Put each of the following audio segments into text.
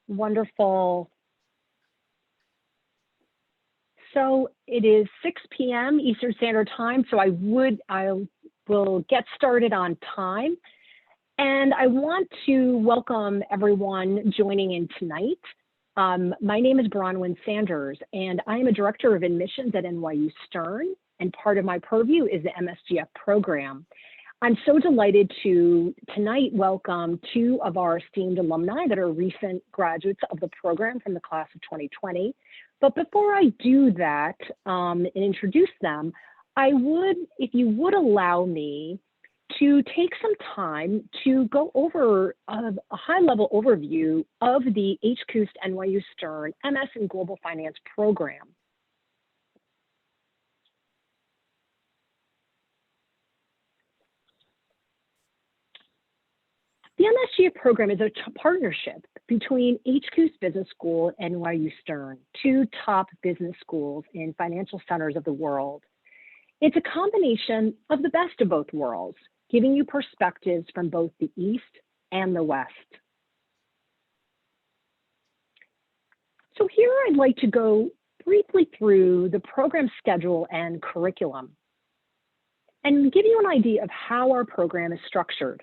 Wonderful. So it is 6 p.m. Eastern Standard Time, so I will get started on time. And I want to welcome everyone joining in tonight. My name is Bronwyn Sanders, and I am a Director of Admissions at NYU Stern, and part of my purview is the MSGF program. I'm so delighted to tonight welcome two of our esteemed alumni that are recent graduates of the program from the class of 2020. But before I do that and introduce them, I would, if you would allow me, to take some time to go over a high-level overview of the HKUST-NYU Stern MS in Global Finance program. The MSGF program is a partnership between HKUST Business School and NYU Stern, two top business schools in financial centers of the world. It's a combination of the best of both worlds, giving you perspectives from both the East and the West. So here I'd like to go briefly through the program schedule and curriculum and give you an idea of how our program is structured.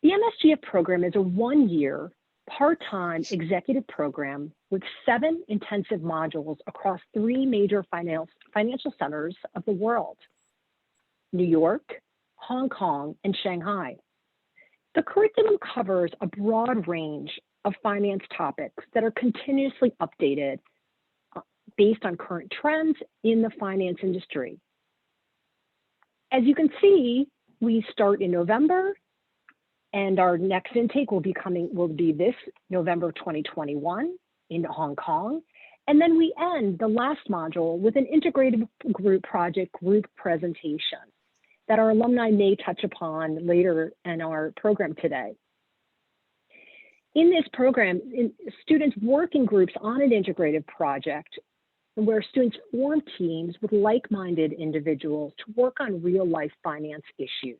The MSGF program is a one-year, part-time executive program with 7 intensive modules across 3 major financial centers of the world: New York, Hong Kong, and Shanghai. The curriculum covers a broad range of finance topics that are continuously updated based on current trends in the finance industry. As you can see, we start in November, and our next intake will be this November 2021 in Hong Kong. And then we end the last module with an integrated group project group presentation that our alumni may touch upon later in our program today. In this program, students work in groups on an integrated project where students form teams with like-minded individuals to work on real-life finance issues.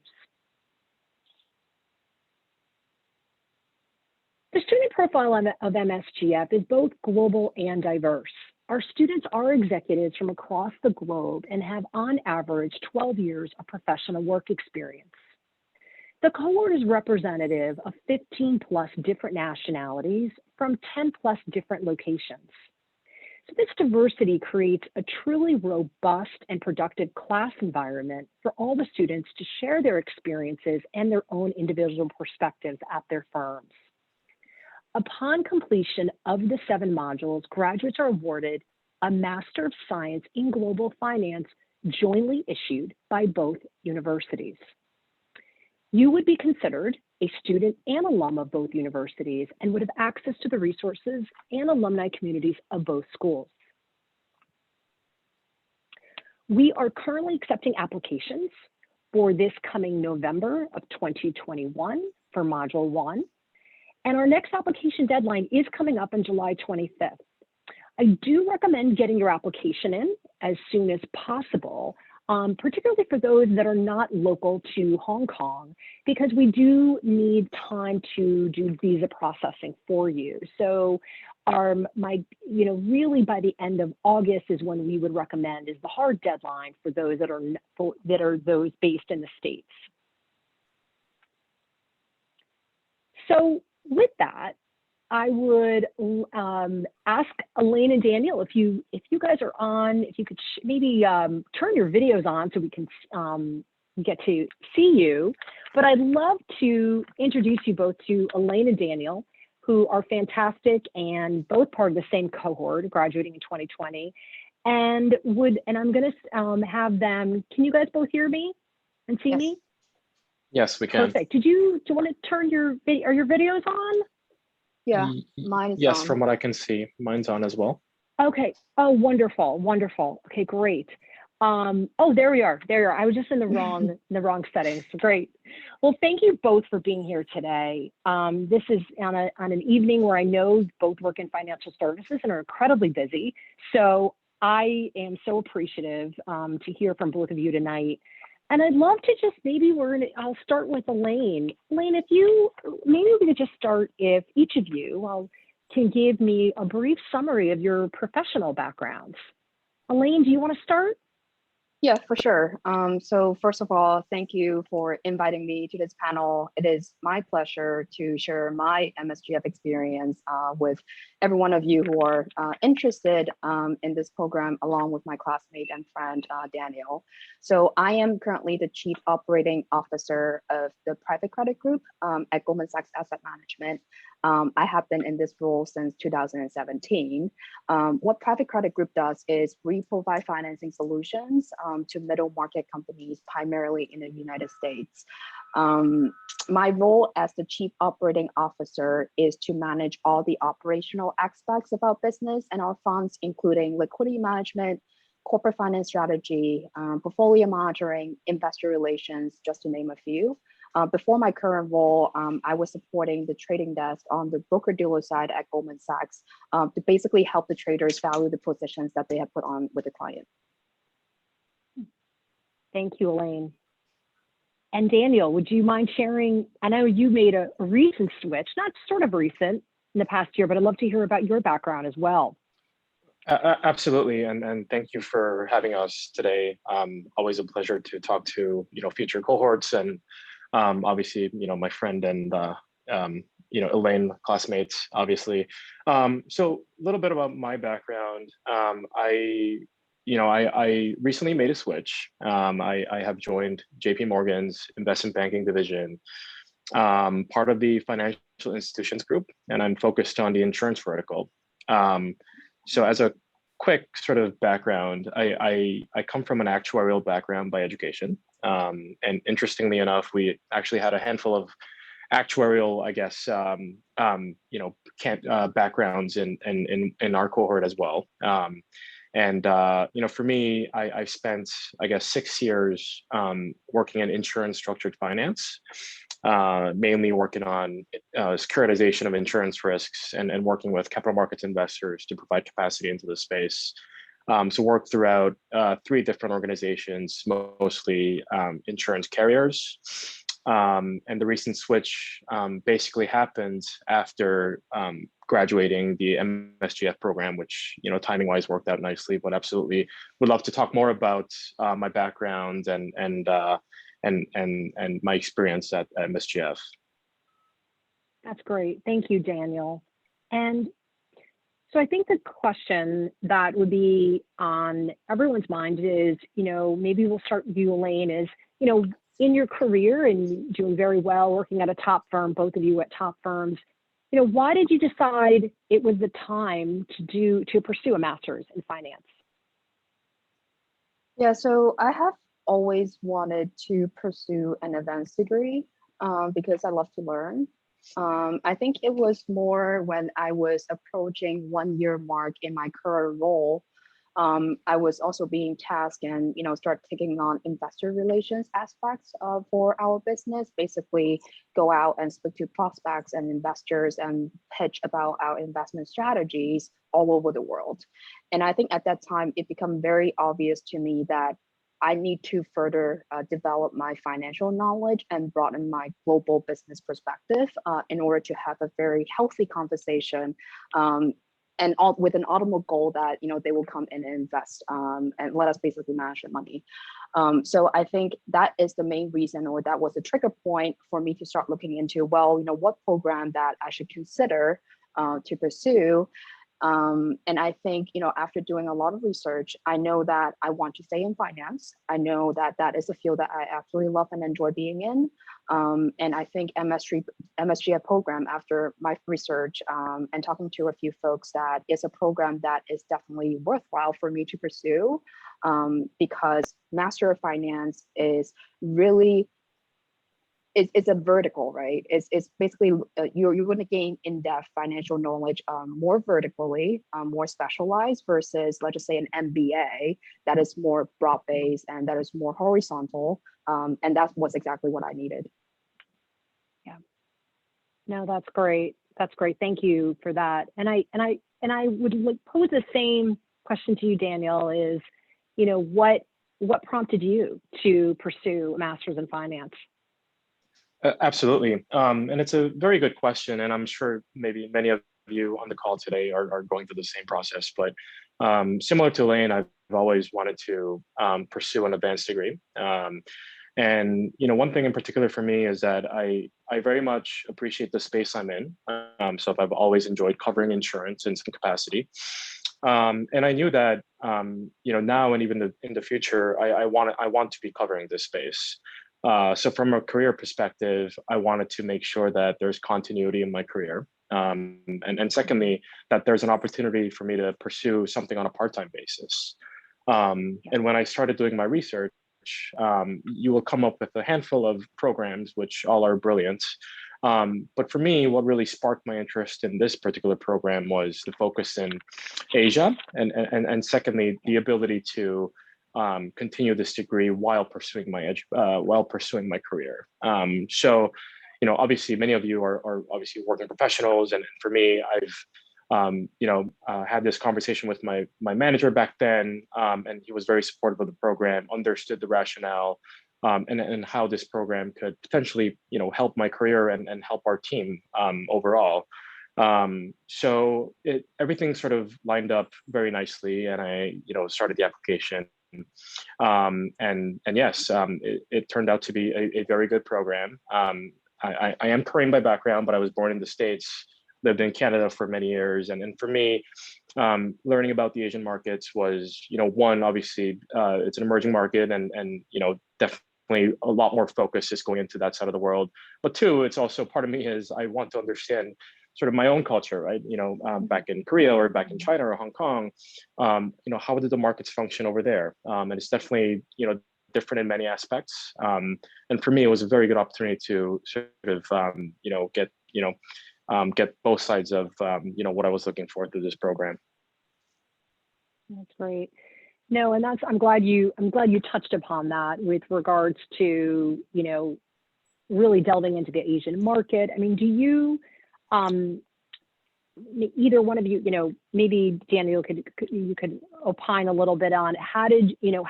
The student profile of MSGF is both global and diverse. Our students are executives from across the globe and have on average 12 years of professional work experience. The cohort is representative of 15+ different nationalities from 10+ different locations. So this diversity creates a truly robust and productive class environment for all the students to share their experiences and their own individual perspectives at their firms. Upon completion of the 7 modules, graduates are awarded a Master of Science in Global Finance jointly issued by both universities. You would be considered a student and alum of both universities and would have access to the resources and alumni communities of both schools. We are currently accepting applications for this coming November of 2021 for Module 1. And our next application deadline is coming up on July 25th. I do recommend getting your application in as soon as possible, particularly for those that are not local to Hong Kong, because we do need time to do visa processing for you. So really by the end of August is when we would recommend is the hard deadline for those that are those based in the States. So with that, I would ask Elaine and Daniel if you guys are on, if you could maybe turn your videos on so we can get to see you. But I'd love to introduce you both to Elaine and Daniel, who are fantastic and both part of the same cohort, graduating in 2020. And I'm going to have them. Can you guys both hear me and see me? Yes, we can. Perfect. Do you want to turn are your videos on? Yeah, mine's yes, on. from what I can see, mine's on as well. Okay. Oh, wonderful, wonderful. Okay, great. Oh, there we are. There you are. I was just in the wrong settings. Great. Well, thank you both for being here today. This is on an evening where I know both work in financial services and are incredibly busy. So I am so appreciative to hear from both of you tonight. And I'd love to just I'll start with Elaine. Elaine, maybe we could just start if each of you, I'll can give me a brief summary of your professional backgrounds. Elaine, do you want to start? Yeah, for sure. So first of all, thank you for inviting me to this panel. It is my pleasure to share my MSGF experience with every one of you who are interested in this program, along with my classmate and friend, Daniel. So I am currently the Chief Operating Officer of the Private Credit Group at Goldman Sachs Asset Management. I have been in this role since 2017. What Private Credit Group does is we provide financing solutions to middle market companies, primarily in the United States. My role as the Chief Operating Officer is to manage all the operational aspects of our business and our funds, including liquidity management, corporate finance strategy, portfolio monitoring, investor relations, just to name a few. Before my current role, I was supporting the trading desk on the broker-dealer side at Goldman Sachs to basically help the traders value the positions that they have put on with the client. Thank you, Elaine. And Daniel, would you mind sharing? I know you made a recent switch, not sort of recent in the past year, but I'd love to hear about your background as well. Absolutely, and thank you for having us today. Always a pleasure to talk to future cohorts and obviously my friend and Elaine, classmates, obviously. So a little bit about my background. I recently made a switch. I have joined J.P. Morgan's investment banking division, part of the financial institutions group, and I'm focused on the insurance vertical. So as a quick sort of background, I come from an actuarial background by education. And interestingly enough, we actually had a handful of actuarial, I guess, backgrounds in our cohort as well. For me, I spent, I guess, 6 years working in insurance structured finance, mainly working on securitization of insurance risks and working with capital markets investors to provide capacity into the space. So worked throughout 3 different organizations, mostly insurance carriers. And the recent switch basically happened after graduating the MSGF program, which timing wise worked out nicely, but absolutely would love to talk more about my background and my experience at MSGF. That's great. Thank you, Daniel. And so I think the question that would be on everyone's mind is, maybe we'll start with you, Elaine, is, in your career and doing very well, working at a top firm, both of you at top firms, why did you decide it was the time to pursue a master's in finance? Yeah, so I have always wanted to pursue an advanced degree because I love to learn. I think it was more when I was approaching 1-year mark in my current role. I was also being tasked and start taking on investor relations aspects for our business. Basically, go out and speak to prospects and investors and pitch about our investment strategies all over the world. And I think at that time it became very obvious to me that I need to further develop my financial knowledge and broaden my global business perspective in order to have a very healthy conversation and with an ultimate goal that they will come in and invest and let us basically manage the money. So I think that is the main reason, or that was the trigger point for me to start looking into, well, what program that I should consider to pursue. And I think, after doing a lot of research, I know that I want to stay in finance. I know that that is a field that I absolutely love and enjoy being in. And I think MSGF program, after my research and talking to a few folks, that is a program that is definitely worthwhile for me to pursue because Master of Finance is really, it's a vertical, right? It's basically you're going to gain in-depth financial knowledge more vertically, more specialized versus, let's just say, an MBA that is more broad-based and that is more horizontal. And that was exactly what I needed. Yeah. No, that's great. That's great. Thank you for that. And I would pose the same question to you, Daniel. Is what prompted you to pursue a master's in finance? Absolutely. And it's a very good question. And I'm sure maybe many of you on the call today are going through the same process. But similar to Elaine, I've always wanted to pursue an advanced degree. And one thing in particular for me is that I very much appreciate the space I'm in. So I've always enjoyed covering insurance in some capacity. And I knew that now and even in the future, I want to be covering this space. So from a career perspective, I wanted to make sure that there's continuity in my career. And secondly, that there's an opportunity for me to pursue something on a part-time basis. And when I started doing my research, you will come up with a handful of programs, which all are brilliant. But for me, what really sparked my interest in this particular program was the focus in Asia, and secondly, the ability to continue this degree while pursuing my career. So, obviously, many of you are obviously working professionals, and for me, I've had this conversation with my manager back then, and he was very supportive of the program, understood the rationale, and how this program could potentially, help my career and help our team overall. So everything sort of lined up very nicely, and I, started the application. And yes, it turned out to be a very good program. I am Korean by background, but I was born in the States, lived in Canada for many years. And for me, learning about the Asian markets was, one, obviously, it's an emerging market and definitely a lot more focus is going into that side of the world. But two, it's also part of me is I want to understand sort of my own culture, right? Back in Korea or back in China or Hong Kong, how did the markets function over there? And it's definitely, different in many aspects. And for me, it was a very good opportunity to sort of, get both sides of, what I was looking for through this program. That's great. No, and I'm glad you touched upon that with regards to, really delving into the Asian market. I mean, do you, either one of you, maybe Daniel you could opine a little bit on how do you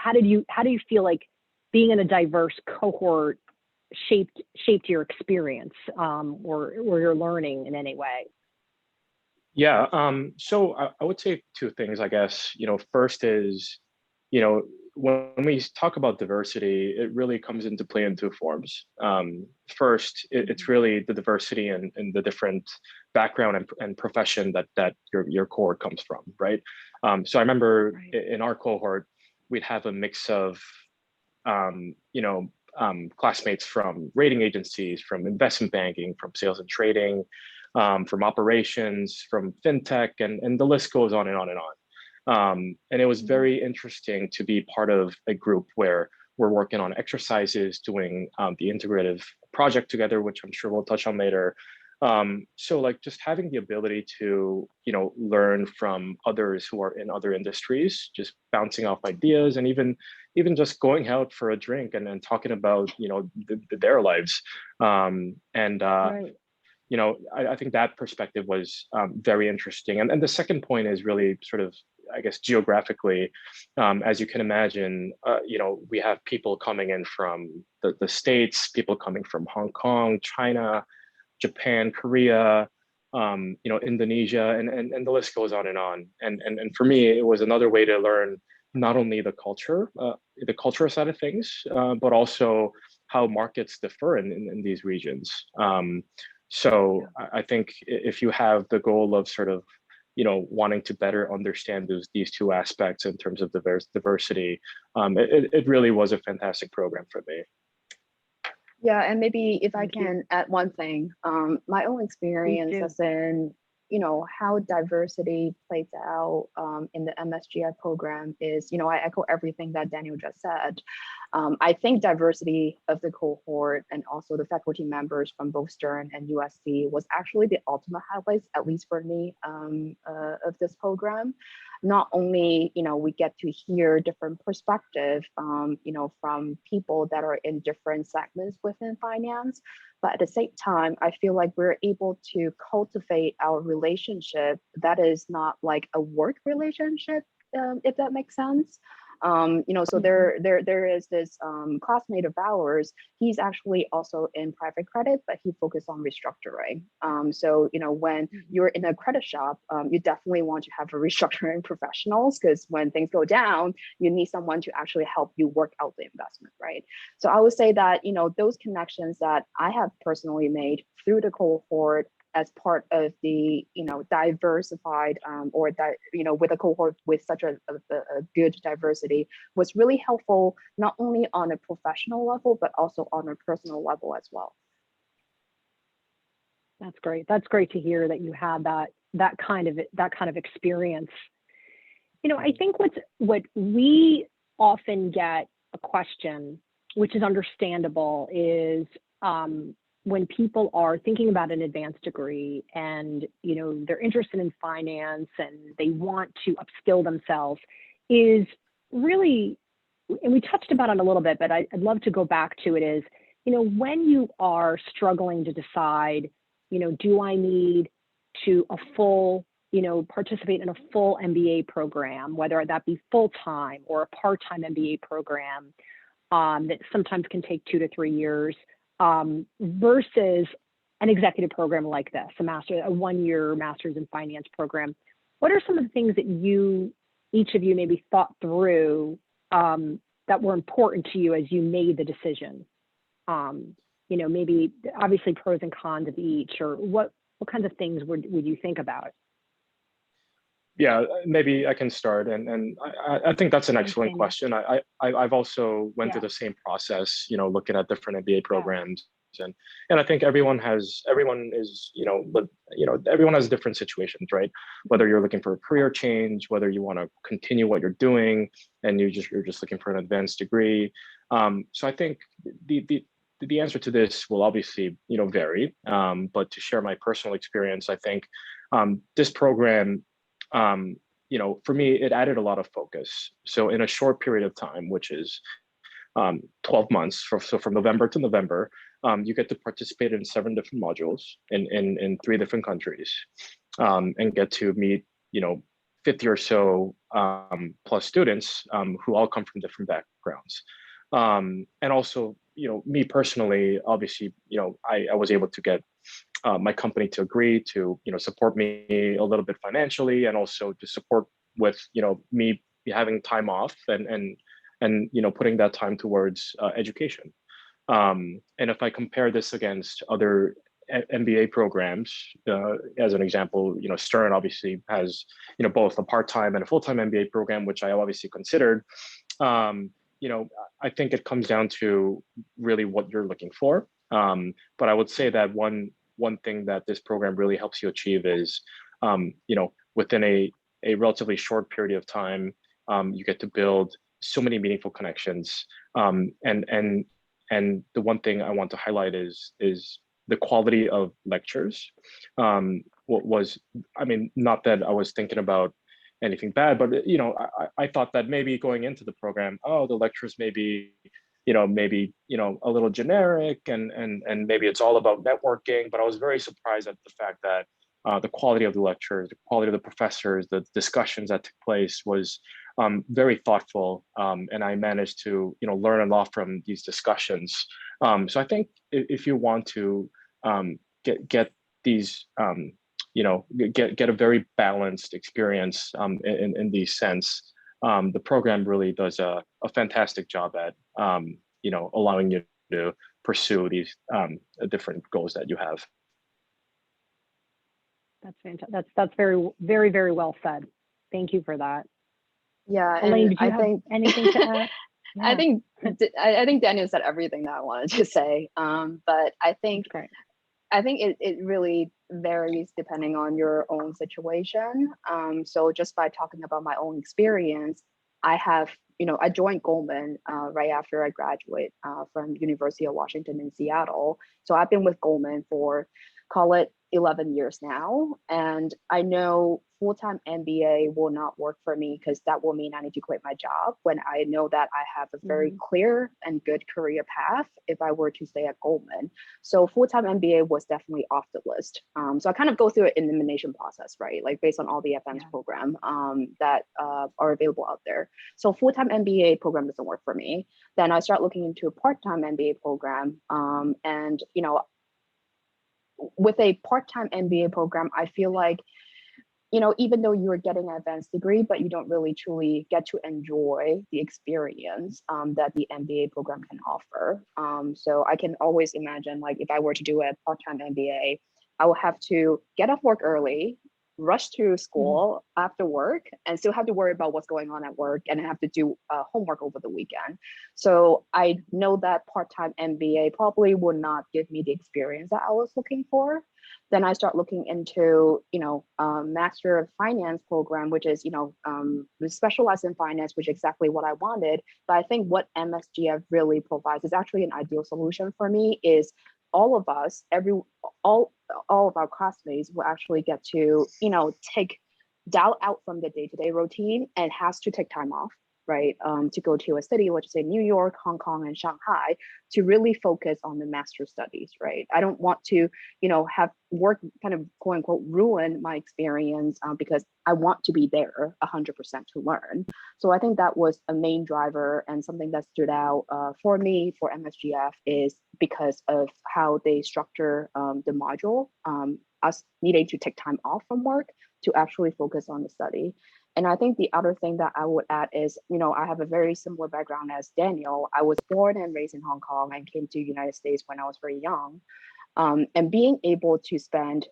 feel like being in a diverse cohort shaped your experience or your learning in any way? Yeah, so I would say two things, I guess. First is, when we talk about diversity, it really comes into play in two forms. First, it's really the diversity in the different background and profession that your cohort comes from, right? So I remember in our cohort, we'd have a mix of, classmates from rating agencies, from investment banking, from sales and trading, from operations, from fintech, and the list goes on and on and on. And it was very interesting to be part of a group where we're working on exercises, doing the integrative project together, which I'm sure we'll touch on later. So like just having the ability to, learn from others who are in other industries, just bouncing off ideas, and even just going out for a drink and talking about, their lives. I think that perspective was very interesting. And the second point is really sort of, I guess, geographically, as you can imagine, we have people coming in from the States, people coming from Hong Kong, China, Japan, Korea, Indonesia, and the list goes on and on. And for me, it was another way to learn not only the cultural side of things, but also how markets differ in these regions. So I think if you have the goal of sort of, wanting to better understand these two aspects in terms of diversity, it really was a fantastic program for me. Yeah, and maybe if I can add one thing, my own experience as in, how diversity plays out in the MSGF program is, I echo everything that Daniel just said. I think diversity of the cohort and also the faculty members from both Stern and USC was actually the ultimate highlights, at least for me, of this program. Not only, we get to hear different perspectives, from people that are in different segments within finance, but at the same time, I feel like we're able to cultivate our relationship that is not like a work relationship, if that makes sense. So there is this classmate of ours. He's actually also in private credit, but he focused on restructuring. So when you're in a credit shop, you definitely want to have a restructuring professionals, because when things go down, you need someone to actually help you work out the investment, right? So I would say that those connections that I have personally made through the cohort as part of the diversified with a cohort with such a good diversity was really helpful, not only on a professional level but also on a personal level as well. That's great. That's great to hear that you had that kind of experience. I think what we often get a question, which is understandable, is when people are thinking about an advanced degree and they're interested in finance and they want to upskill themselves, is really, and we touched about it a little bit, but I'd love to go back to it, is when you are struggling to decide, do I need to participate in a full MBA program, whether that be full-time or a part-time MBA program that sometimes can take 2 to 3 years, versus an executive program like this, a 1-year master's in finance program. What are some of the things that each of you maybe thought through that were important to you as you made the decision? Maybe obviously pros and cons of each, or what kinds of things would you think about? Yeah, maybe I can start, and I think that's an excellent question. I've also went through the same process, looking at different MBA programs, and I think everyone has different situations, right? Whether you're looking for a career change, whether you want to continue what you're doing, and you're just looking for an advanced degree. So I think the answer to this will obviously vary, but to share my personal experience, I think this program, for me, it added a lot of focus. So in a short period of time, which is 12 months, so from November to November, you get to participate in 7 different modules in 3 different countries, and get to meet 50 or so plus students who all come from different backgrounds. And also, me personally, obviously, I was able to get my company to agree to support me a little bit financially, and also to support with me having time off and putting that time towards education. And if I compare this against other MBA programs, as an example, Stern obviously has both a part-time and a full-time MBA program, which I obviously considered. I think it comes down to really what you're looking for. But I would say that one thing that this program really helps you achieve is, within a relatively short period of time, you get to build so many meaningful connections. And the one thing I want to highlight is the quality of lectures. Not that I was thinking about anything bad, but I thought that maybe going into the program, the lectures may be a little generic, and maybe it's all about networking. But I was very surprised at the fact that the quality of the lectures, the quality of the professors, the discussions that took place was very thoughtful, and I managed to learn a lot from these discussions. So I think if you want to get these get a very balanced experience in these sense, the program really does a fantastic job at allowing you to pursue these different goals that you have. That's fantastic. That's very, very, very well said. Thank you for that. Yeah, Elaine, did you I have think anything to add? Yeah. I think Daniel said everything that I wanted to say. But I think it really varies depending on your own situation. So just by talking about my own experience, I joined Goldman right after I graduated from University of Washington in Seattle. So I've been with Goldman for, call it 11 years now, and I know full-time MBA will not work for me because that will mean I need to quit my job when I know that I have a very clear and good career path if I were to stay at Goldman. So full-time MBA was definitely off the list. So I kind of go through an elimination process, right? Like based on all the advanced program that are available out there. So full-time MBA program doesn't work for me. Then I start looking into a part-time MBA program, and with a part-time MBA program, I feel like, even though you're getting an advanced degree, but you don't really truly get to enjoy the experience that the MBA program can offer. So I can always imagine, like, if I were to do a part-time MBA, I will have to get off work early, rush to school after work, and still have to worry about what's going on at work, and have to do homework over the weekend. So I know that part-time MBA probably would not give me the experience that I was looking for. Then I start looking into, Master of Finance program, which is, specialized in finance, which is exactly what I wanted. But I think what MSGF really provides is actually an ideal solution for me. Is all of us, all of our classmates will actually get to, take dial out from the day-to-day routine and has to take time off, right? To go to a city, let's say New York, Hong Kong, and Shanghai, to really focus on the master studies, right? I don't want to, have work kind of quote unquote ruin my experience because I want to be there 100% to learn. So I think that was a main driver, and something that stood out for me for MSGF is because of how they structure the module, us needing to take time off from work to actually focus on the study. And I think the other thing that I would add is, I have a very similar background as Daniel. I was born and raised in Hong Kong and came to the United States when I was very young. And being able to spend,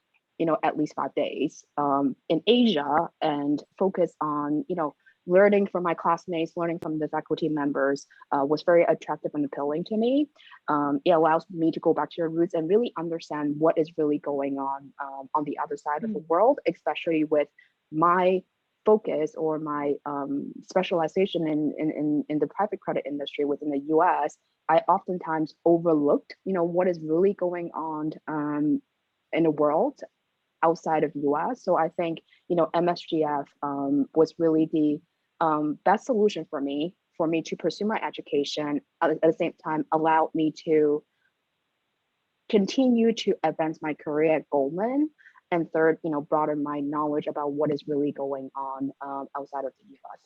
at least 5 days in Asia and focus on, learning from my classmates, learning from the faculty members was very attractive and appealing to me. It allows me to go back to your roots and really understand what is really going on the other side of the world, especially with my focus or my specialization in the private credit industry within the US. I oftentimes overlooked, what is really going on in the world outside of US. So I think, MSGF was really the best solution for me to pursue my education, at the same time allowed me to continue to advance my career at Goldman. And third, broaden my knowledge about what is really going on outside of the US.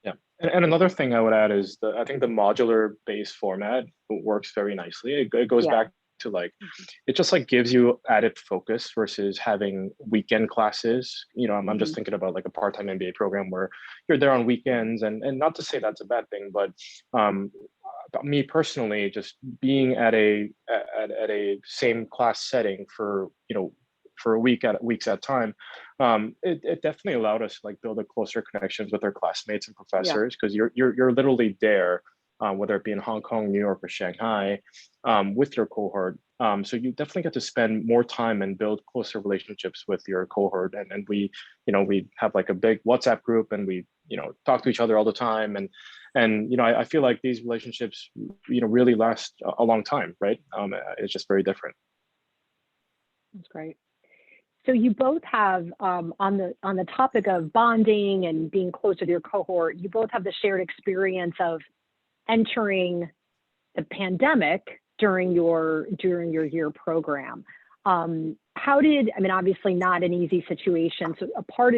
Yeah, and another thing I would add is I think the modular based format works very nicely. It goes back to it just gives you added focus versus having weekend classes. I'm just thinking about a part-time MBA program where you're there on weekends, and not to say that's a bad thing, but me personally, just being at a same class setting for weeks at a time, it definitely allowed us to build a closer connections with our classmates and professors, because you're literally there, whether it be in Hong Kong, New York, or Shanghai, with your cohort. So you definitely get to spend more time and build closer relationships with your cohort. And we have a big WhatsApp group, and we talk to each other all the time. And I feel like these relationships really last a long time, right? It's just very different. That's great. So you both have, on the topic of bonding and being closer to your cohort, you both have the shared experience of entering the pandemic during your year program. Obviously not an easy situation. So a part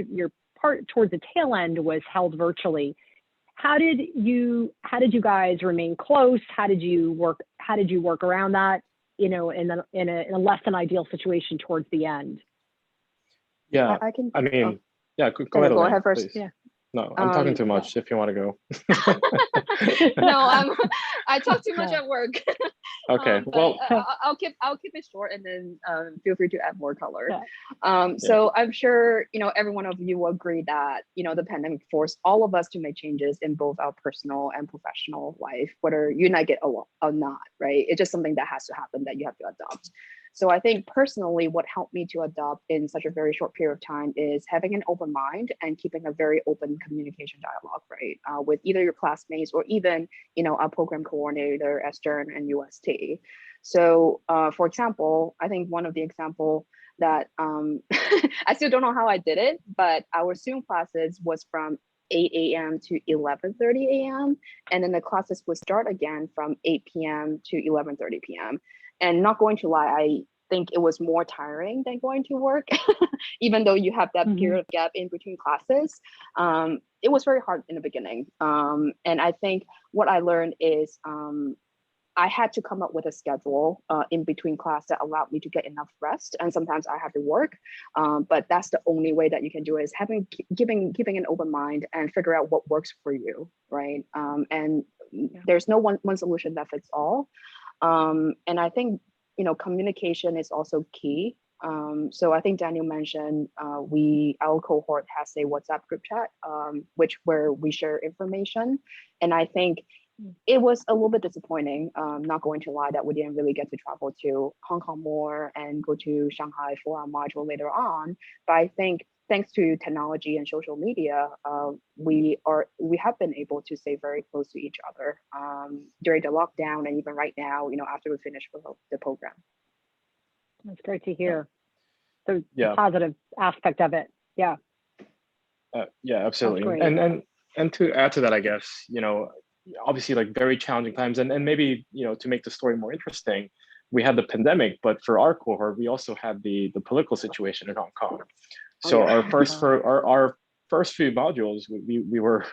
towards the tail end was held virtually. How did you guys remain close? How did you work around that? In a less than ideal situation towards the end. Yeah, I can. Go ahead. Go Elaine, ahead first. Please. Yeah. No, I'm talking too much. If you want to go. No, I talk too much at work. Okay. Well, I'll keep it short, and then feel free to add more color. So I'm sure every one of you will agree that the pandemic forced all of us to make changes in both our personal and professional life, whether you and I get along or not, right? It's just something that has to happen, that you have to adopt. So I think personally, what helped me to adopt in such a very short period of time is having an open mind and keeping a very open communication dialogue, right? With either your classmates or even, our program coordinator at Stern and UST. So for example, I think one of the example that I still don't know how I did it, but our Zoom classes was from 8 a.m. to 11:30 a.m. And then the classes would start again from 8 p.m. to 11:30 p.m. And not going to lie, I think it was more tiring than going to work, even though you have that period of gap in between classes. It was very hard in the beginning. And I think what I learned is I had to come up with a schedule in between class that allowed me to get enough rest. And sometimes I have to work, but that's the only way that you can do it, is keeping an open mind and figure out what works for you, right? And there's no one solution that fits all. And I think, communication is also key. So I think Daniel mentioned our cohort has a WhatsApp group chat, where we share information. And I think it was a little bit disappointing, not going to lie, that we didn't really get to travel to Hong Kong more and go to Shanghai for our module later on. But I think thanks to technology and social media, we have been able to stay very close to each other during the lockdown, and even right now, after we finish the program. That's great to hear. So the positive aspect of it. Yeah. Yeah, absolutely. And to add to that, I guess, obviously like very challenging times, and maybe, to make the story more interesting, we had the pandemic, but for our cohort, we also had the political situation in Hong Kong. So our first few modules, we were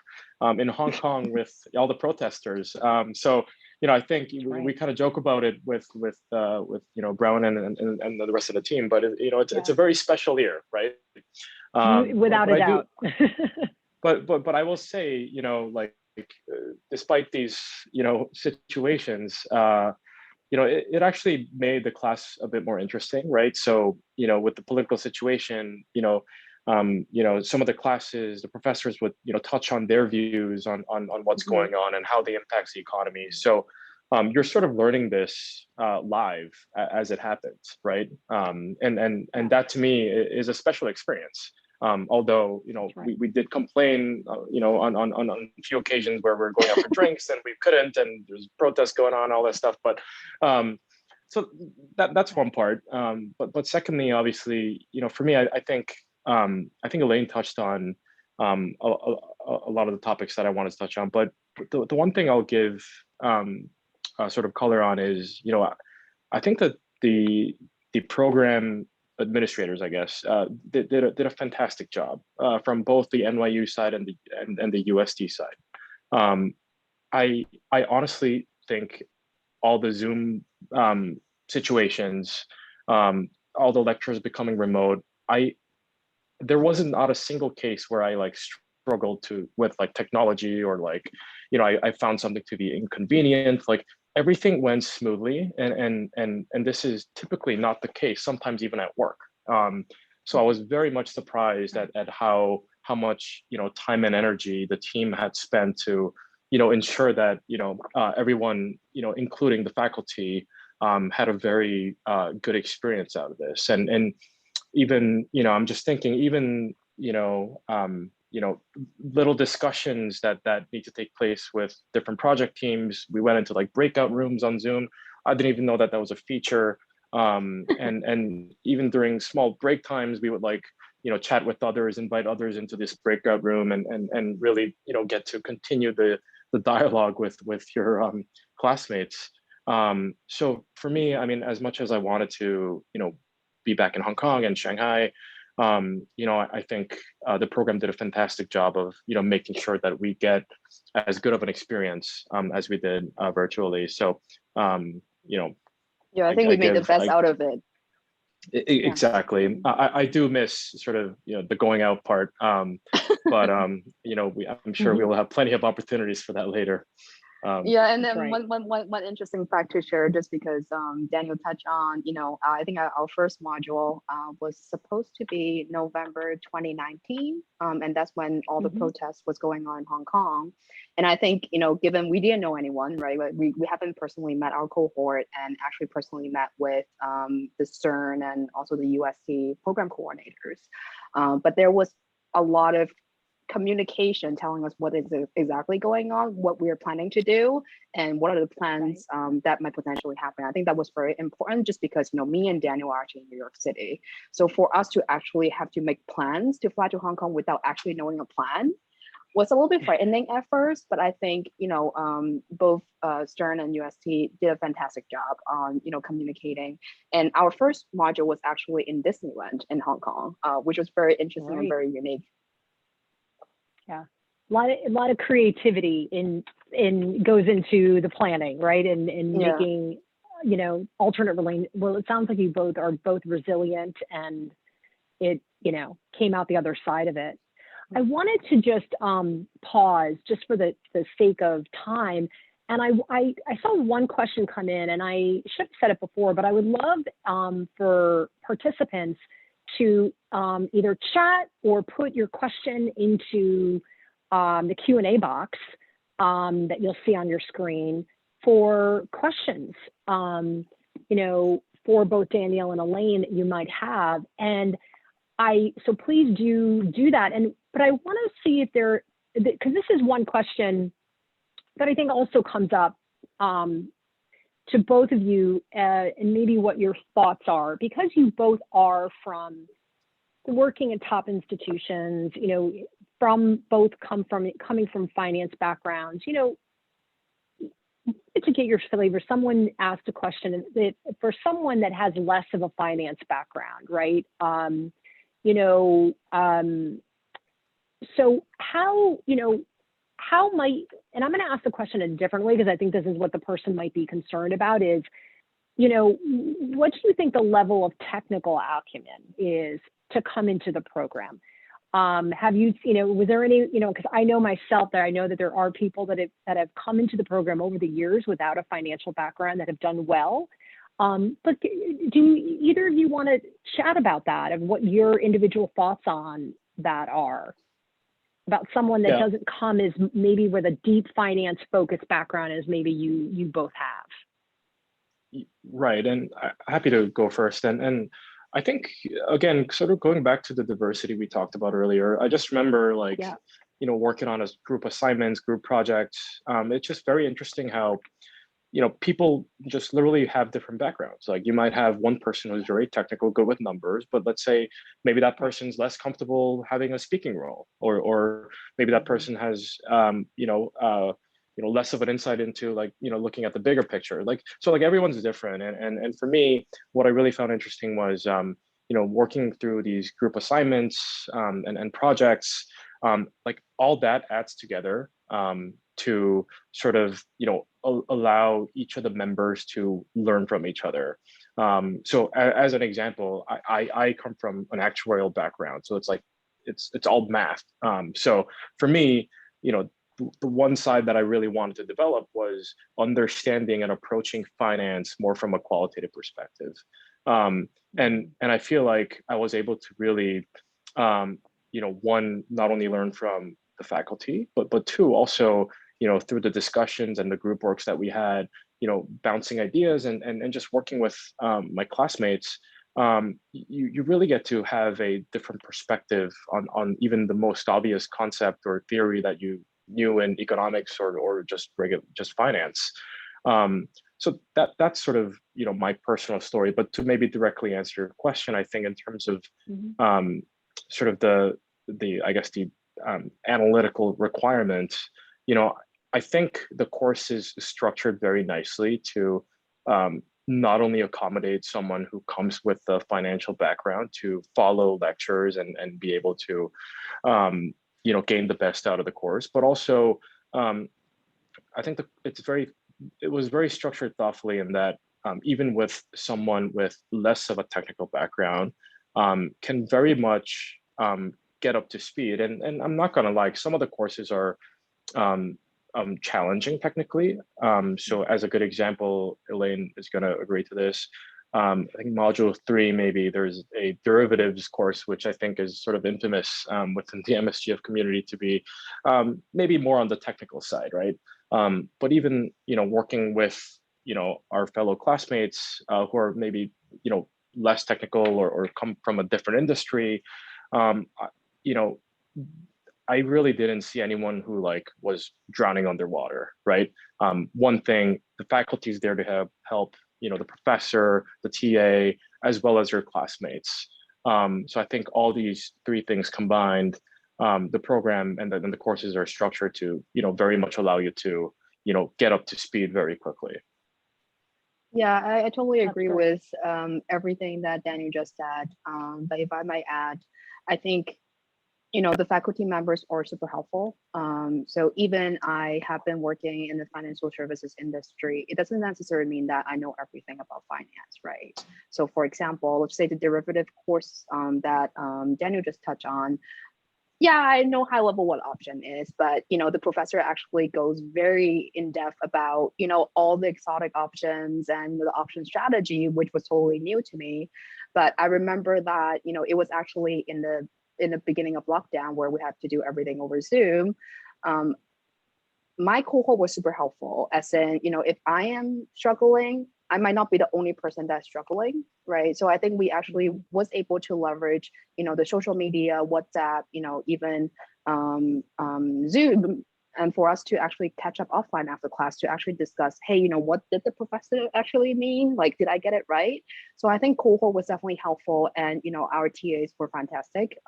in Hong Kong with all the protesters. So I think we kind of joke about it with Brown and the rest of the team, but it's a very special year, right? Without a doubt. But I will say, despite these situations, it actually made the class a bit more interesting, right? So with the political situation, some of the classes, the professors would touch on their views on what's going on and how they impacts the economy. So you're sort of learning this live as it happens, right? And that to me is a special experience. Although we did complain on a few occasions where we're going out for drinks and we couldn't, and there's protests going on, all that stuff. But so that's one part. But secondly, obviously, for me, I think Elaine touched on a lot of the topics that I wanted to touch on. But the one thing I'll give sort of color on is, I think that the program administrators, I guess, did a fantastic job from both the NYU side and the UST side. I honestly think all the Zoom situations, all the lectures becoming remote, there wasn't not a single case where I struggled with technology, or I found something to be inconvenient. Everything went smoothly, and this is typically not the case, sometimes even at work. So I was very much surprised at how much time and energy the team had spent to ensure that everyone, including the faculty, had a very good experience out of this. And even I'm just thinking, even little discussions that need to take place with different project teams. We went into breakout rooms on Zoom. I didn't even know that was a feature. And even during small break times, we would chat with others, invite others into this breakout room, and really get to continue the dialogue with your classmates. So for me, I mean, as much as I wanted to be back in Hong Kong and Shanghai, I think the program did a fantastic job of making sure that we get as good of an experience as we did virtually. So I think we made the best out of it. Exactly. I do miss sort of the going out part, but I'm sure we will have plenty of opportunities for that later. And then one interesting fact to share, just because Daniel touched on, I think our first module was supposed to be November 2019, and that's when all the protests was going on in Hong Kong. And I think given we didn't know anyone, right? We haven't personally met our cohort, and actually personally met with the CERN and also the UST program coordinators, but there was a lot of communication telling us what is exactly going on, what we're planning to do, and what are the plans that might potentially happen. I think that was very important just because, me and Daniel are actually in New York City. So for us to actually have to make plans to fly to Hong Kong without actually knowing a plan was a little bit frightening at first, but I think, both Stern and UST did a fantastic job on, communicating. And our first module was actually in Disneyland in Hong Kong, which was very interesting and very unique. Yeah, a lot of creativity goes into the planning, right? And making, alternate well, it sounds like you both are resilient, and it, came out the other side of it. I wanted to just pause just for the sake of time. And I saw one question come in, and I should have said it before, but I would love for participants to either chat or put your question into the Q&A box that you'll see on your screen for questions, for both Danielle and Elaine that you might have. And so please do that. But I want to see if because this is one question that I think also comes up to both of you, and maybe what your thoughts are, because you both are from working in top institutions, coming from finance backgrounds, to get your flavor. Someone asked a question that for someone that has less of a finance background, right? So how might, and I'm going to ask the question in a different way, because I think this is what the person might be concerned about is, what do you think the level of technical acumen is to come into the program? Have you, was there any, because I know myself that I know that there are people that have come into the program over the years without a financial background that have done well. But do either of you want to chat about that, and what your individual thoughts on that are? About someone that doesn't come as maybe with a deep finance focused background as maybe you both have. Right, and happy to go first. And I think, again, sort of going back to the diversity we talked about earlier, I just remember working on a group assignments, group projects. It's just very interesting how, people just literally have different backgrounds. Like you might have one person who's very technical, good with numbers, but let's say maybe that person's less comfortable having a speaking role, or maybe that person has, less of an insight into looking at the bigger picture. So everyone's different. And for me, what I really found interesting was, working through these group assignments and projects, all that adds together to sort of, allow each of the members to learn from each other. So as an example, I come from an actuarial background, so it's all math. So for me, the one side that I really wanted to develop was understanding and approaching finance more from a qualitative perspective. And I feel like I was able to really, one, not only learn from the faculty, but two, also, through the discussions and the group works that we had, bouncing ideas and just working with my classmates, you really get to have a different perspective on even the most obvious concept or theory that you knew in economics or just finance. So that's sort of, my personal story. But to maybe directly answer your question, I think in terms of sort of the I guess the analytical requirements, I think the course is structured very nicely to not only accommodate someone who comes with a financial background to follow lectures and be able to, gain the best out of the course, but also I think it was very structured thoughtfully in that even with someone with less of a technical background can very much get up to speed. And I'm not gonna lie, some of the courses are challenging technically. So as a good example, Elaine is gonna agree to this. I think module 3, maybe there's a derivatives course, which I think is sort of infamous within the MSGF community to be maybe more on the technical side, right? But even, working with, our fellow classmates who are maybe, less technical or come from a different industry, I really didn't see anyone who like was drowning underwater, right? One thing, the faculty is there to help, you know, the professor, the TA, as well as your classmates. So I think all these three things combined, the program and the courses are structured to, you know, very much allow you to, you know, get up to speed very quickly. Yeah, I totally That's agree great. with everything that Daniel just said. But if I might add, I think, you know, the faculty members are super helpful. So even I have been working in the financial services industry, it doesn't necessarily mean that I know everything about finance, right? So for example, let's say the derivative course that Daniel just touched on, yeah, I know high level what option is, but you know, the professor actually goes very in depth about, you know, all the exotic options and the option strategy, which was totally new to me. But I remember that, you know, it was actually in the beginning of lockdown where we had to do everything over Zoom. Um, my cohort was super helpful, as in, you know, if I am struggling, I might not be the only person that's struggling, right? So I think we actually was able to leverage, you know, the social media, WhatsApp, you know, even Zoom, and for us to actually catch up offline after class to actually discuss, hey, you know, what did the professor actually mean? Like, did I get it right? So I think cohort was definitely helpful, and you know, our TAs were fantastic.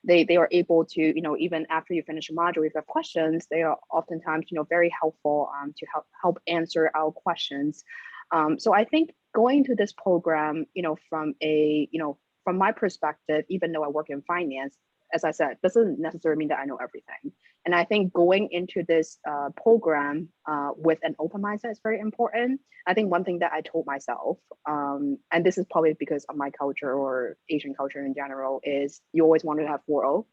They are able to, you know, even after you finish a module, if you have questions, they are oftentimes, you know, very helpful to help answer our questions. So I think going to this program, you know, from my perspective, even though I work in finance, as I said, doesn't necessarily mean that I know everything. And I think going into this program with an open mindset is very important. I think one thing that I told myself, and this is probably because of my culture or Asian culture in general, is you always want to have 4.0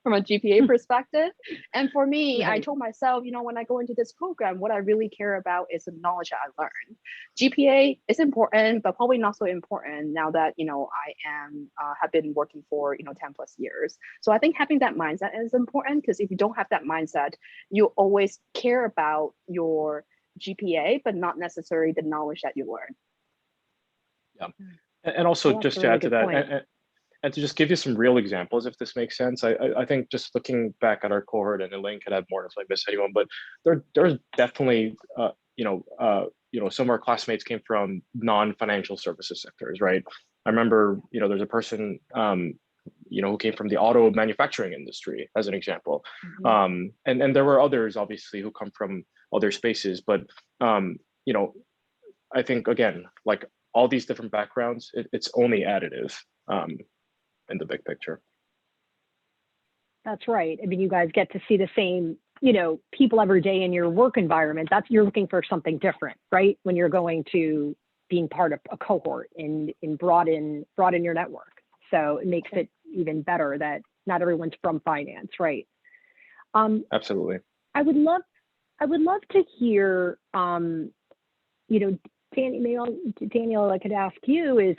from a GPA perspective. And for me, I Right. told myself, you know, when I go into this program, what I really care about is the knowledge that I learned. GPA is important, but probably not so important now that, you know, I am have been working for, you know, 10 plus years. So I think having that mindset is important, because if you don't have that mindset, you always care about your GPA, but not necessarily the knowledge that you learn. Yeah. And also Well, that's just a to really add to good that, point. and to just give you some real examples, if this makes sense, I think just looking back at our cohort, and Elaine could have more if I miss anyone, but there's definitely, some of our classmates came from non-financial services sectors, right? I remember, you know, there's a person, who came from the auto manufacturing industry, as an example. And there were others, obviously, who come from other spaces, but, you know, I think, again, like all these different backgrounds, it's only additive. In the big picture. That's right. I mean, you guys get to see the same, you know, people every day in your work environment. You're looking for something different, right? When you're going to being part of a cohort and broaden your network. So it makes it even better that not everyone's from finance, right? Absolutely. I would love to hear, Daniel, I could ask you is,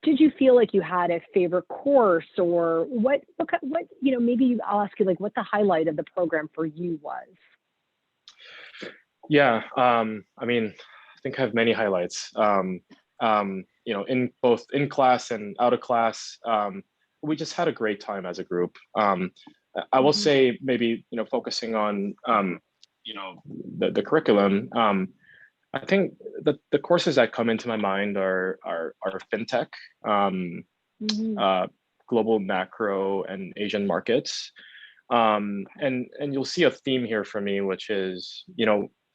did you feel like you had a favorite course, or what, maybe I'll ask you like what the highlight of the program for you was? Yeah, I mean, I think I have many highlights. In both in class and out of class, we just had a great time as a group. I will say maybe, focusing on, the curriculum, I think the courses that come into my mind are fintech, global macro, and Asian markets. And you'll see a theme here for me, which is,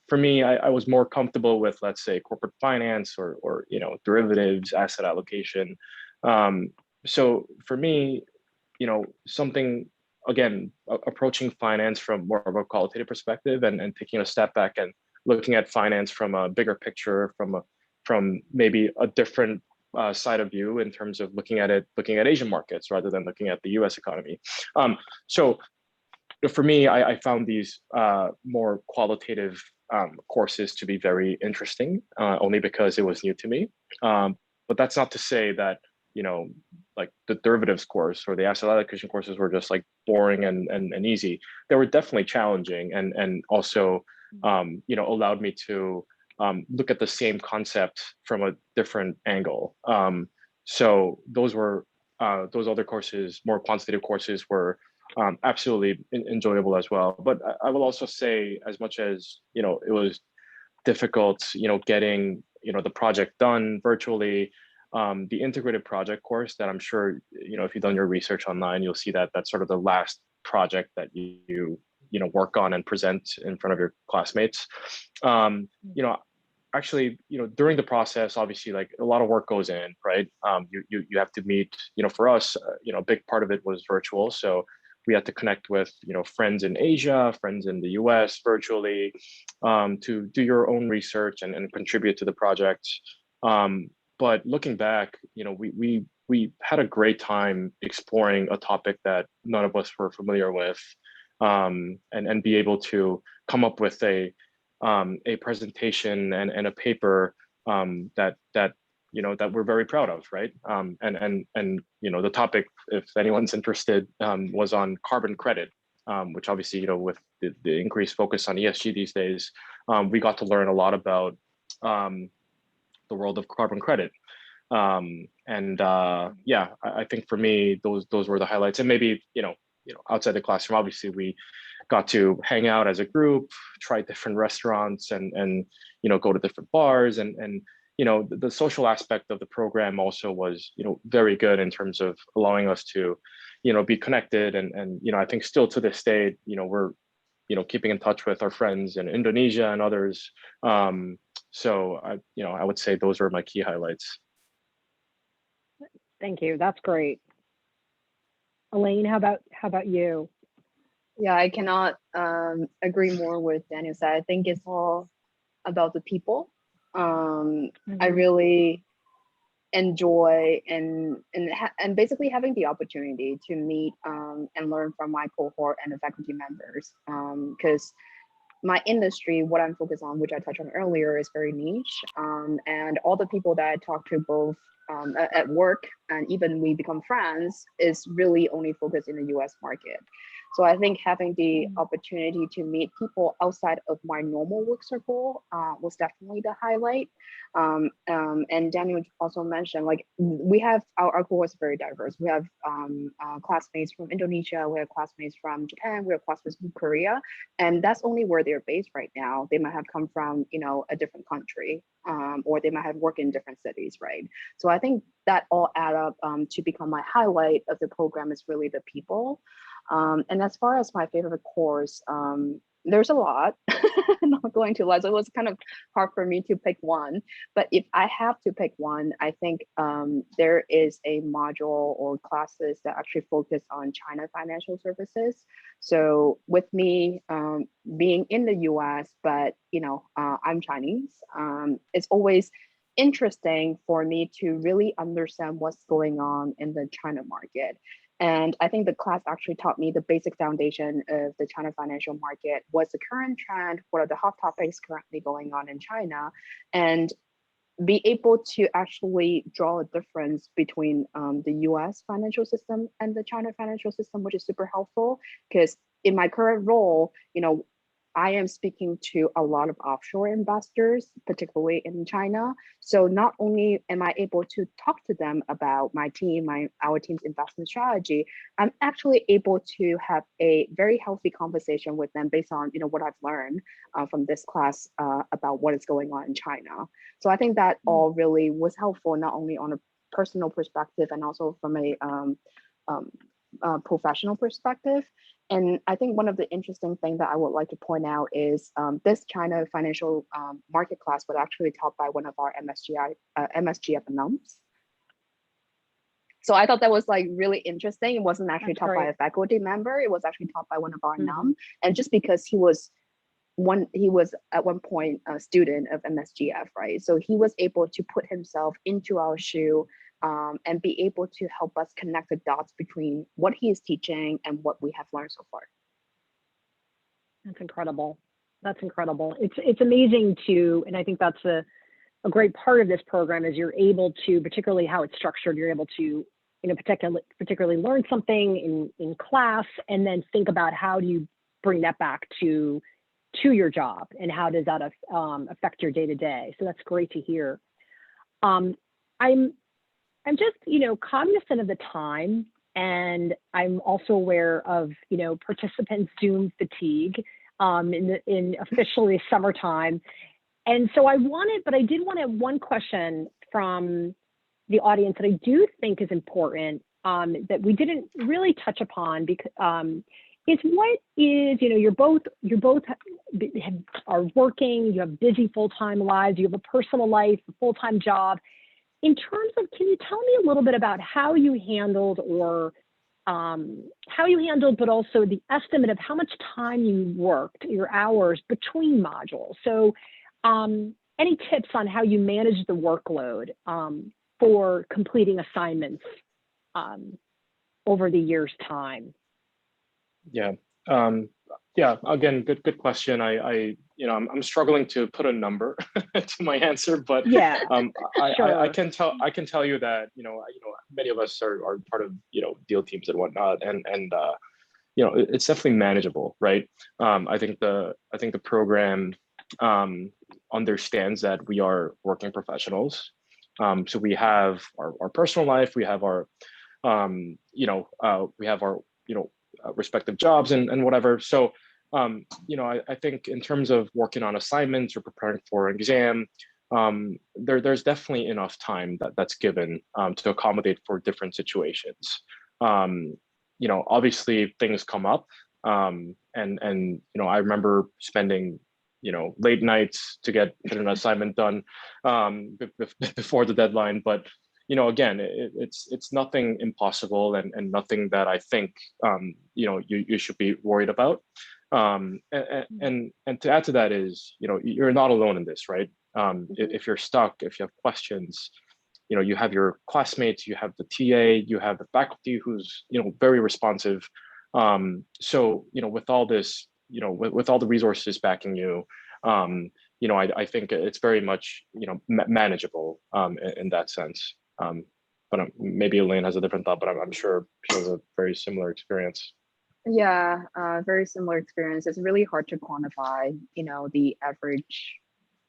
for me, I was more comfortable with, let's say, corporate finance or derivatives, asset allocation. So for me, something, again, approaching finance from more of a qualitative perspective, and taking a step back and looking at finance from a bigger picture, from maybe a different side of view, in terms of looking at Asian markets rather than looking at the U.S. economy. So for me, I found these more qualitative courses to be very interesting, only because it was new to me. But that's not to say that, like the derivatives course or the asset allocation courses were just like boring and easy. They were definitely challenging, and also allowed me to look at the same concept from a different angle. So those were those other courses, more quantitative courses, were absolutely enjoyable as well. But I will also say, as much as it was difficult, getting the project done virtually. The integrated project course that I'm sure if you've done your research online, you'll see that that's sort of the last project that you work on and present in front of your classmates. Actually, during the process, obviously, like a lot of work goes in, right? You have to meet, for us, a big part of it was virtual. So we had to connect with, friends in Asia, friends in the US virtually, to do your own research and contribute to the project. But looking back, we had a great time exploring a topic that none of us were familiar with, and be able to come up with a presentation and a paper that we're very proud of, right? And the topic, if anyone's interested, was on carbon credit, which obviously, with the increased focus on ESG these days, we got to learn a lot about the world of carbon credit. Yeah, I think for me, those were the highlights. And maybe, outside the classroom, obviously we got to hang out as a group, try different restaurants and go to different bars and the social aspect of the program also was, very good in terms of allowing us to, be connected. And I think still to this day, we're, keeping in touch with our friends in Indonesia and others. So I would say those are my key highlights. Thank you. That's great. Elaine, how about you? Yeah, I cannot agree more with Daniel said. I think it's all about the people. I really enjoy and basically having the opportunity to meet and learn from my cohort and the faculty members, because my industry, what I'm focused on, which I touched on earlier, is very niche, and all the people that I talk to both at work and even we become friends is really only focused in the US market. So I think having the opportunity to meet people outside of my normal work circle was definitely the highlight. And Daniel also mentioned, like, we have our cohort is very diverse. We have classmates from Indonesia, we have classmates from Japan, we have classmates from Korea, and that's only where they're based right now. They might have come from, a different country, or they might have worked in different cities, right? So I think that all add up to become my highlight of the program is really the people. And as far as my favorite course, there's a lot. I'm not going to lie, so it was kind of hard for me to pick one. But if I have to pick one, I think there is a module or classes that actually focus on China financial services. So with me being in the US, but I'm Chinese, it's always interesting for me to really understand what's going on in the China market. And I think the class actually taught me the basic foundation of the China financial market. What's the current trend? What are the hot topics currently going on in China? And be able to actually draw a difference between the US financial system and the China financial system, which is super helpful. Because in my current role, I am speaking to a lot of offshore investors, particularly in China. So not only am I able to talk to them about my team, our team's investment strategy, I'm actually able to have a very healthy conversation with them based on what I've learned from this class about what is going on in China. So I think that all really was helpful, not only on a personal perspective and also from a professional perspective. And I think one of the interesting things that I would like to point out is this China financial market class was actually taught by one of our MSGF alums. So I thought that was like really interesting. It wasn't actually taught by a faculty member. It was actually taught by one of our alum. And just because he was at one point a student of MSGF, right? So he was able to put himself into our shoe and be able to help us connect the dots between what he is teaching and what we have learned so far. That's incredible. That's incredible. It's amazing to, and I think that's a great part of this program is you're able to, particularly how it's structured, you're able to, particularly learn something in class and then think about how do you bring that back to your job and how does that affect your day-to-day. So that's great to hear. I'm just, cognizant of the time, and I'm also aware of, participants' Zoom fatigue in officially summertime. And so I did want to have one question from the audience that I do think is important that we didn't really touch upon, because is what is, you're both are working, you have busy full-time lives, you have a personal life, a full-time job. In terms of, can you tell me a little bit about how you handled, but also the estimate of how much time you worked, your hours between modules? So any tips on how you manage the workload for completing assignments over the year's time? Yeah. Again, good question. I'm struggling to put a number to my answer, but yeah, sure. I can tell you that many of us are part of deal teams and whatnot, and it's definitely manageable, right? I think the program understands that we are working professionals, so we have our personal life, we have our respective jobs and whatever. So, I think in terms of working on assignments or preparing for an exam, there's definitely enough time that's given to accommodate for different situations. Obviously things come up, and I remember spending late nights to get an assignment done before the deadline, but again, it's nothing impossible and nothing that I think you should be worried about. And to add to that is you're not alone in this, right? If you're stuck, if you have questions, you have your classmates, you have the TA, you have the faculty who's very responsive. So with all this, with all the resources backing you, I think it's very much manageable in that sense. But maybe Elaine has a different thought, but I'm sure she has a very similar experience. Yeah, very similar experience. It's really hard to quantify, the average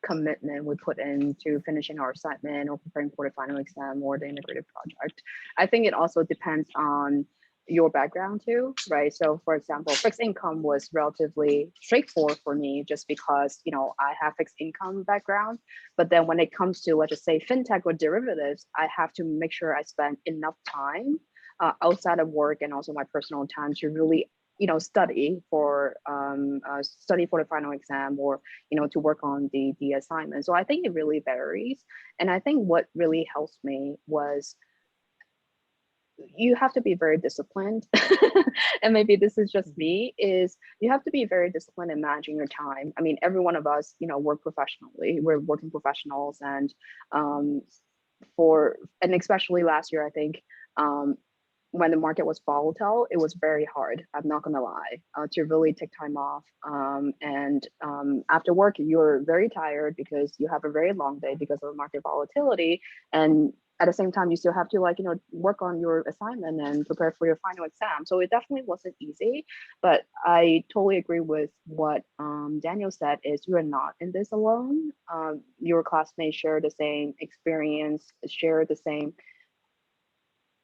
commitment we put into finishing our assignment or preparing for the final exam or the integrated project. I think it also depends on your background too, right? So for example, fixed income was relatively straightforward for me just because, I have fixed income background. But then when it comes to, let's just say, fintech or derivatives, I have to make sure I spend enough time outside of work and also my personal time to really, study for the final exam or, to work on the assignment. So I think it really varies. And I think what really helps me was you have to be very disciplined. And maybe this is just me, is you have to be very disciplined in managing your time. I mean, every one of us, work professionally, we're working professionals, and especially last year, I think, when the market was volatile, it was very hard, I'm not gonna lie, to really take time off. And after work, you're very tired because you have a very long day because of market volatility. And at the same time, you still have to work on your assignment and prepare for your final exam. So it definitely wasn't easy, but I totally agree with what Daniel said, is you're not in this alone. Your classmates share the same experience, share the same,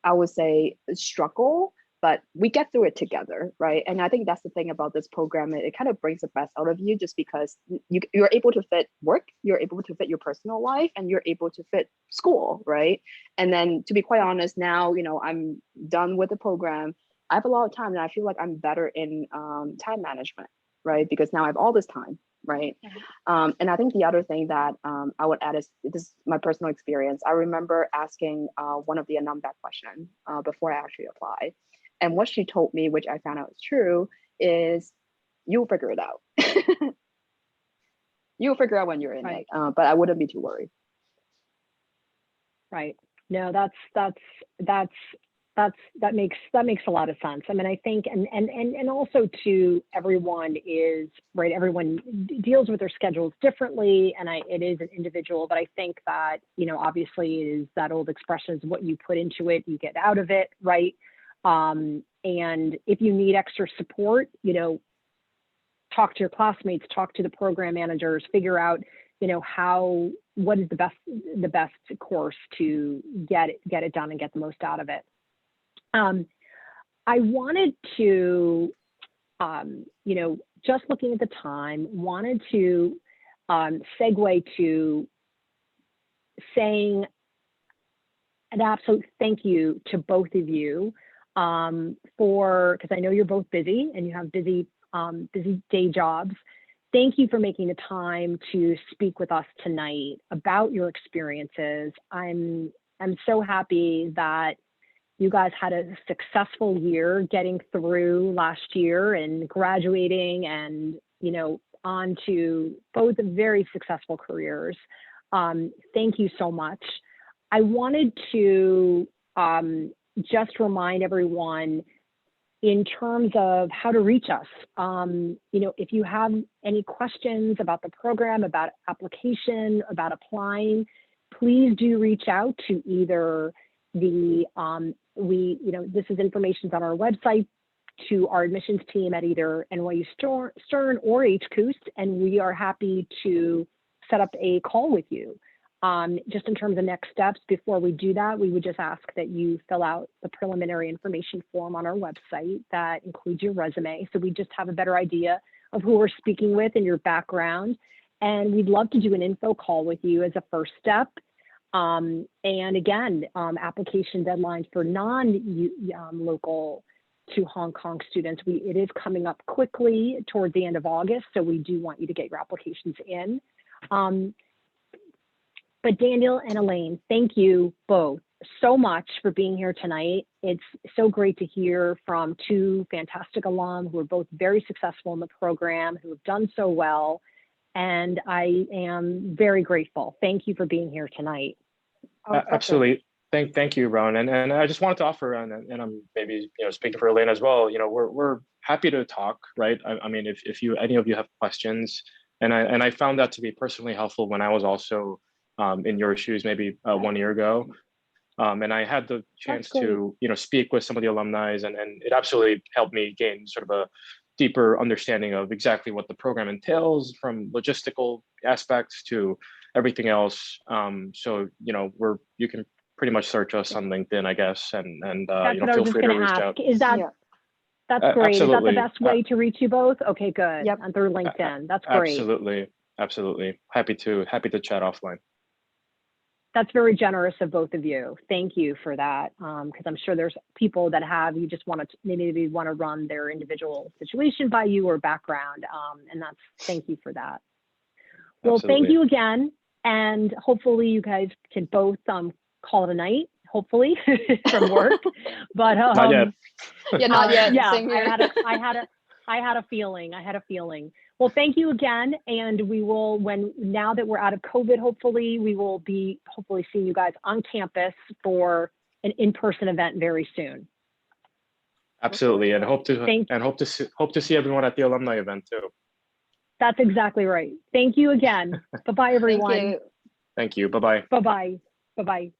I would say, struggle, but we get through it together, right? And I think that's the thing about this program. It kind of brings the best out of you, just because you're able to fit work, you're able to fit your personal life, and you're able to fit school, right? And then, to be quite honest, now, I'm done with the program. I have a lot of time, and I feel like I'm better in time management, right? Because now I have all this time, right? And I think the other thing that I would add is, this is my personal experience. I remember asking one of the alum that question before I actually applied. And what she told me, which I found out is true, is you'll figure it out. You'll figure out when you're in it, but I wouldn't be too worried. Right. No, that makes a lot of sense. I mean, I think, and also to everyone is right. Everyone deals with their schedules differently, and it is an individual. But I think that obviously, is that old expression, is what you put into it, you get out of it, right? And if you need extra support, talk to your classmates, talk to the program managers, figure out, what is the best course to get it done and get the most out of it. I wanted to, just looking at the time, wanted to segue to saying an absolute thank you to both of you because I know you're both busy and you have busy day jobs. Thank you for making the time to speak with us tonight about your experiences. I'm so happy that you guys had a successful year getting through last year and graduating and, on to both very successful careers. Thank you so much. I wanted to just remind everyone in terms of how to reach us. If you have any questions about the program, about application, about applying, please do reach out to either this is information on our website, to our admissions team at either NYU Stern or HKUST, and we are happy to set up a call with you. Just in terms of next steps, before we do that, we would just ask that you fill out the preliminary information form on our website that includes your resume, so we just have a better idea of who we're speaking with and your background. And we'd love to do an info call with you as a first step. And again, application deadlines for non-local to Hong Kong students, it is coming up quickly toward the end of August, so we do want you to get your applications in. But Daniel and Elaine, thank you both so much for being here tonight. It's so great to hear from two fantastic alum who are both very successful in the program, who have done so well, and I am very grateful. Thank you for being here tonight. Absolutely. Thank you, Ron. And I just wanted to offer, and I'm maybe speaking for Elaine as well. We're happy to talk, right? I mean, if any of you have questions, and I found that to be personally helpful when I was also in your shoes maybe 1 year ago, and I had the chance to speak with some of the alumni, and it absolutely helped me gain sort of a deeper understanding of exactly what the program entails, from logistical aspects to everything else. So you can pretty much search us on LinkedIn, I guess, and feel free to reach out. Is that that's great? Absolutely. Is that the best way to reach you both? Okay, good. Yep. And through LinkedIn, that's great. Absolutely. Happy to chat offline. That's very generous of both of you. Thank you for that, because I'm sure there's people that you just want to maybe want to run their individual situation by you or background, and thank you for that. Well, Absolutely. Thank you again, and hopefully you guys can both call it a night, hopefully from work. But not yet. Yeah, Same here. I had a feeling. Well, thank you again, and we will, now that we're out of COVID, hopefully, we will be seeing you guys on campus for an in-person event very soon. Absolutely, and hope to see everyone at the alumni event too. That's exactly right. Thank you again. Bye-bye, everyone. Thank you. Thank you. Bye-bye. Bye-bye. Bye-bye.